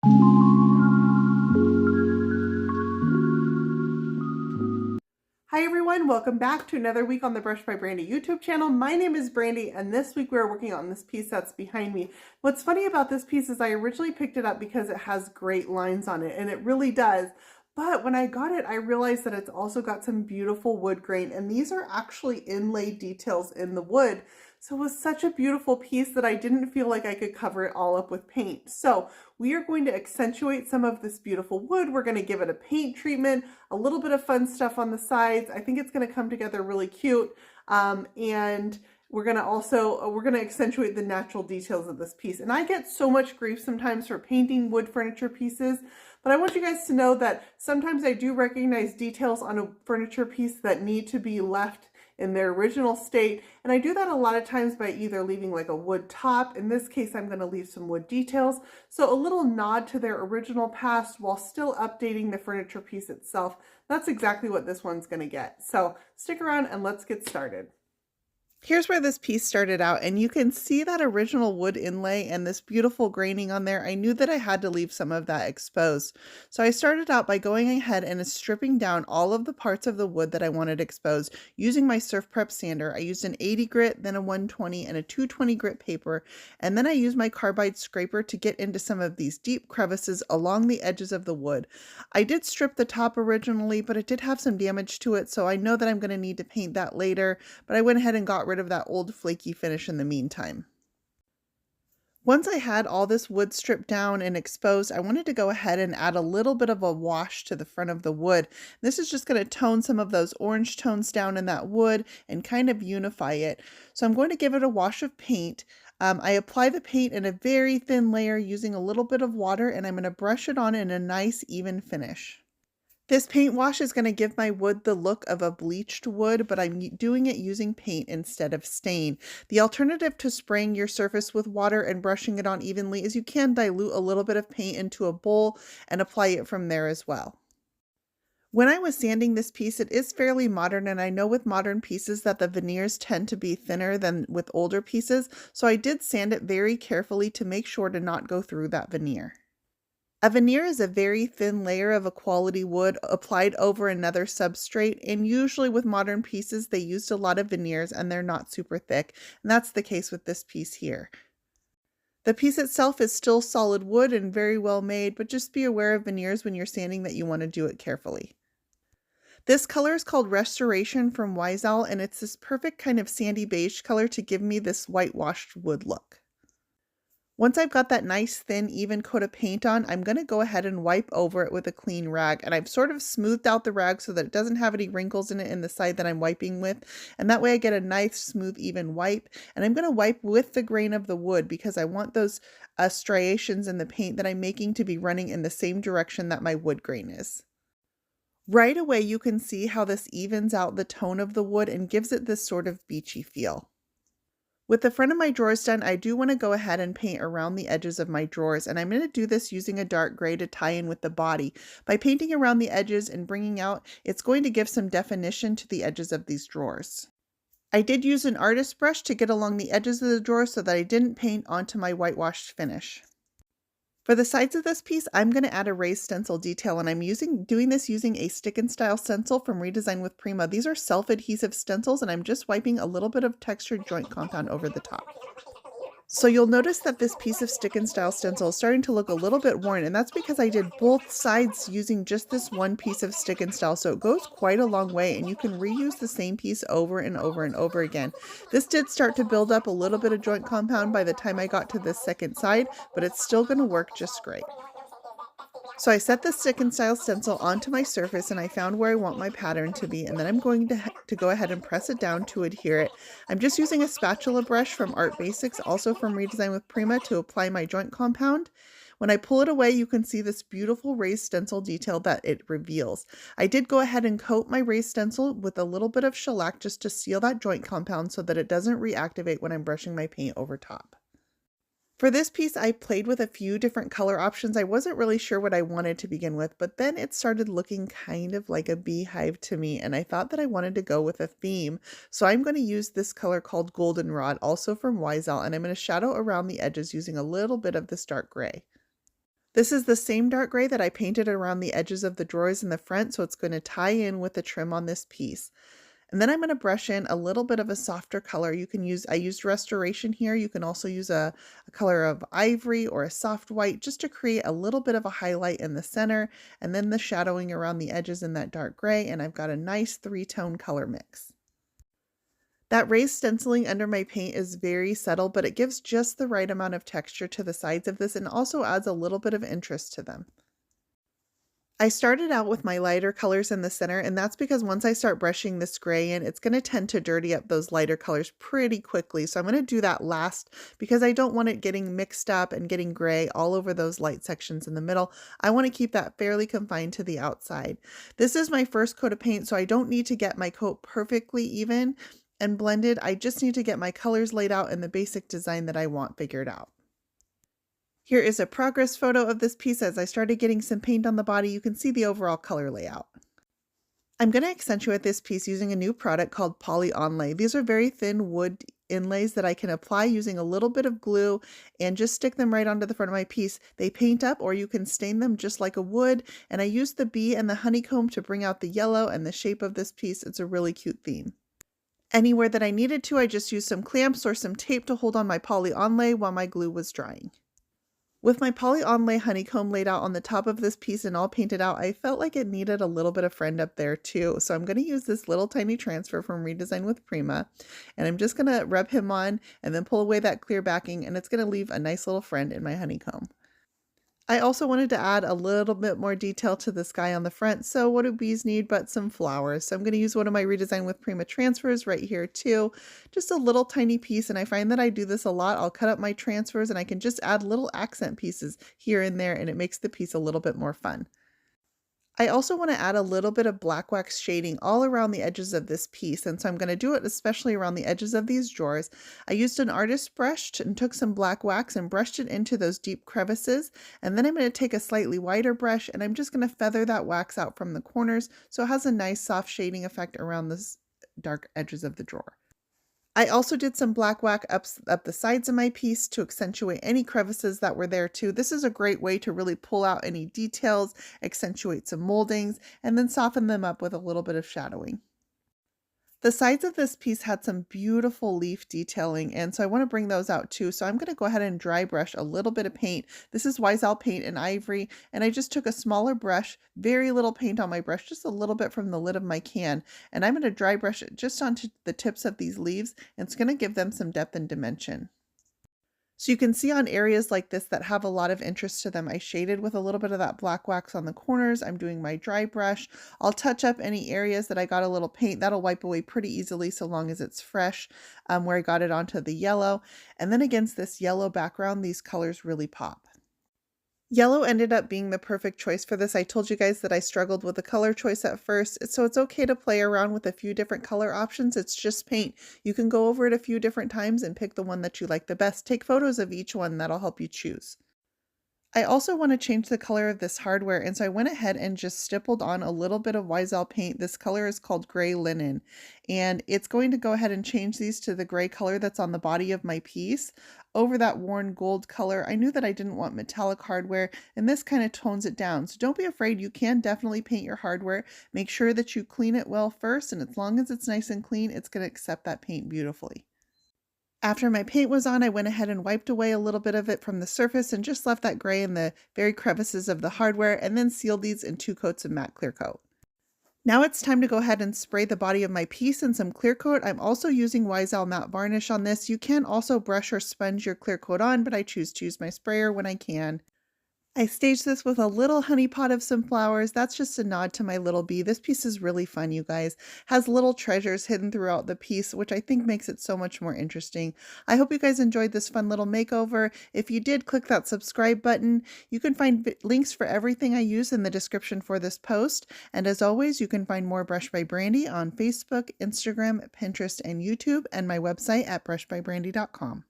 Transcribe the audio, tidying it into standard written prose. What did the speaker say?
Hi everyone, welcome back to another week on the Brush by Brandy YouTube channel. My name is Brandy and this week we're working on this piece that's behind me. What's funny about this piece is I originally picked it up because it has great lines on it, and it really does. But when I got it, I realized that it's also got some beautiful wood grain, and these are actually inlaid details in the wood. So it was such a beautiful piece that I didn't feel like I could cover it all up with paint. So we are going to accentuate some of this beautiful wood. We're going to give it a paint treatment, a little bit of fun stuff on the sides. I think it's going to come together really cute. And we're going to accentuate the natural details of this piece. And I get so much grief sometimes for painting wood furniture pieces, but I want you guys to know that sometimes I do recognize details on a furniture piece that need to be left in their original state. And I do that a lot of times by either leaving like a wood top. In this case, I'm going to leave some wood details. So a little nod to their original past while still updating the furniture piece itself. That's exactly what this one's going to get. So stick around and let's get started. Here's where this piece started out, and you can see that original wood inlay and this beautiful graining on there. I knew that I had to leave some of that exposed. So I started out by going ahead and stripping down all of the parts of the wood that I wanted exposed using my Surf Prep sander. I used an 80 grit, then a 120 and a 220 grit paper, and then I used my carbide scraper to get into some of these deep crevices along the edges of the wood. I did strip the top originally, but it did have some damage to it, so I know that I'm going to need to paint that later, but I went ahead and got rid of that old flaky finish in the meantime. Once I had all this wood stripped down and exposed, I wanted to go ahead and add a little bit of a wash to the front of the wood. This is just going to tone some of those orange tones down in that wood and kind of unify it. So I'm going to give it a wash of paint. I apply the paint in a very thin layer using a little bit of water, and I'm going to brush it on in a nice even finish. This paint wash is going to give my wood the look of a bleached wood, but I'm doing it using paint instead of stain. The alternative to spraying your surface with water and brushing it on evenly is you can dilute a little bit of paint into a bowl and apply it from there as well. When I was sanding this piece, it is fairly modern, and I know with modern pieces that the veneers tend to be thinner than with older pieces, so I did sand it very carefully to make sure to not go through that veneer. A veneer is a very thin layer of a quality wood applied over another substrate, and usually with modern pieces they used a lot of veneers and they're not super thick, and that's the case with this piece here. The piece itself is still solid wood and very well made, but just be aware of veneers when you're sanding that you want to do it carefully. This color is called Restoration from Wiesel, and it's this perfect kind of sandy beige color to give me this whitewashed wood look. Once I've got that nice thin even coat of paint on, I'm going to go ahead and wipe over it with a clean rag, and I've sort of smoothed out the rag so that it doesn't have any wrinkles in it in the side that I'm wiping with, and that way I get a nice smooth even wipe. And I'm going to wipe with the grain of the wood because I want those striations in the paint that I'm making to be running in the same direction that my wood grain is. Right away you can see how this evens out the tone of the wood and gives it this sort of beachy feel. With the front of my drawers done, I do want to go ahead and paint around the edges of my drawers, and I'm going to do this using a dark gray to tie in with the body. By painting around the edges and bringing out, it's going to give some definition to the edges of these drawers. I did use an artist brush to get along the edges of the drawer so that I didn't paint onto my whitewashed finish. For the sides of this piece, I'm going to add a raised stencil detail, and I'm doing this using a stick and style stencil from Redesign with Prima. These are self-adhesive stencils, and I'm just wiping a little bit of textured joint compound over the top. So you'll notice that this piece of stick and style stencil is starting to look a little bit worn, and that's because I did both sides using just this one piece of stick and style, so it goes quite a long way, and you can reuse the same piece over and over and over again. This did start to build up a little bit of joint compound by the time I got to this second side, but it's still going to work just great. So I set the stick and style stencil onto my surface, and I found where I want my pattern to be, and then I'm going to go ahead and press it down to adhere it. I'm just using a spatula brush from Art Basics, also from Redesign with Prima, to apply my joint compound. When I pull it away, you can see this beautiful raised stencil detail that it reveals. I did go ahead and coat my raised stencil with a little bit of shellac just to seal that joint compound so that it doesn't reactivate when I'm brushing my paint over top. For this piece, I played with a few different color options. I wasn't really sure what I wanted to begin with, but then it started looking kind of like a beehive to me, and I thought that I wanted to go with a theme. So I'm going to use this color called Goldenrod, also from Wiesel, and I'm going to shadow around the edges using a little bit of this dark gray. This is the same dark gray that I painted around the edges of the drawers in the front, so it's going to tie in with the trim on this piece. And then I'm going to brush in a little bit of a softer color. I used Restoration here. You can also use a color of ivory or a soft white just to create a little bit of a highlight in the center, and then the shadowing around the edges in that dark gray. And I've got a nice three-tone color mix. That raised stenciling under my paint is very subtle, but it gives just the right amount of texture to the sides of this and also adds a little bit of interest to them. I started out with my lighter colors in the center, and that's because once I start brushing this gray in, it's going to tend to dirty up those lighter colors pretty quickly. So I'm going to do that last because I don't want it getting mixed up and getting gray all over those light sections in the middle. I want to keep that fairly confined to the outside. This is my first coat of paint, so I don't need to get my coat perfectly even and blended. I just need to get my colors laid out and the basic design that I want figured out. Here is a progress photo of this piece. As I started getting some paint on the body, you can see the overall color layout. I'm going to accentuate this piece using a new product called polyonlay. These are very thin wood inlays that I can apply using a little bit of glue and just stick them right onto the front of my piece. They paint up, or you can stain them just like a wood, and I used the bee and the honeycomb to bring out the yellow and the shape of this piece. It's a really cute theme. Anywhere that I needed to, I just used some clamps or some tape to hold on my polyonlay while my glue was drying. With my polyonlay honeycomb laid out on the top of this piece and all painted out, I felt like it needed a little bit of friend up there too. So I'm going to use this little tiny transfer from Redesign with Prima, and I'm just going to rub him on and then pull away that clear backing, and it's going to leave a nice little friend in my honeycomb. I also wanted to add a little bit more detail to the sky on the front, so what do bees need but some flowers? So I'm going to use one of my Redesign with Prima transfers right here too, just a little tiny piece, and I find that I do this a lot. I'll cut up my transfers and I can just add little accent pieces here and there, and it makes the piece a little bit more fun. I also want to add a little bit of black wax shading all around the edges of this piece, and so I'm going to do it especially around the edges of these drawers. I used an artist brush and took some black wax and brushed it into those deep crevices, and then I'm going to take a slightly wider brush and I'm just going to feather that wax out from the corners so it has a nice soft shading effect around the dark edges of the drawer. I also did some black wax up the sides of my piece to accentuate any crevices that were there too. This is a great way to really pull out any details, accentuate some moldings, and then soften them up with a little bit of shadowing. The sides of this piece had some beautiful leaf detailing, and so I want to bring those out too. So I'm going to go ahead and dry brush a little bit of paint. This is Wiseout paint in ivory, and I just took a smaller brush, very little paint on my brush, just a little bit from the lid of my can, and I'm going to dry brush it just onto the tips of these leaves, and it's going to give them some depth and dimension. So you can see on areas like this that have a lot of interest to them, I shaded with a little bit of that black wax on the corners. I'm doing my dry brush. I'll touch up any areas that I got a little paint. That'll wipe away pretty easily so long as it's fresh, where I got it onto the yellow. And then against this yellow background, these colors really pop. Yellow ended up being the perfect choice for this. I told you guys that I struggled with the color choice at first, so it's okay to play around with a few different color options. It's just paint. You can go over it a few different times and pick the one that you like the best. Take photos of each one. That'll help you choose. I also want to change the color of this hardware, and so I went ahead and just stippled on a little bit of Wiseout paint. This color is called Gray Linen, and it's going to go ahead and change these to the gray color that's on the body of my piece over that worn gold color. I knew that I didn't want metallic hardware, and this kind of tones it down. So don't be afraid. You can definitely paint your hardware. Make sure that you clean it well first, and as long as it's nice and clean, it's going to accept that paint beautifully. After my paint was on, I went ahead and wiped away a little bit of it from the surface and just left that gray in the very crevices of the hardware, and then sealed these in 2 coats of matte clear coat. Now it's time to go ahead and spray the body of my piece in some clear coat. I'm also using Wiseout matte varnish on this. You can also brush or sponge your clear coat on, but I choose to use my sprayer when I can. I staged this with a little honeypot of some flowers. That's just a nod to my little bee. This piece is really fun, you guys. Has little treasures hidden throughout the piece, which I think makes it so much more interesting. I hope you guys enjoyed this fun little makeover. If you did, click that subscribe button. You can find links for everything I use in the description for this post. And as always, you can find more Brush by Brandy on Facebook, Instagram, Pinterest, and YouTube, and my website at brushbybrandy.com.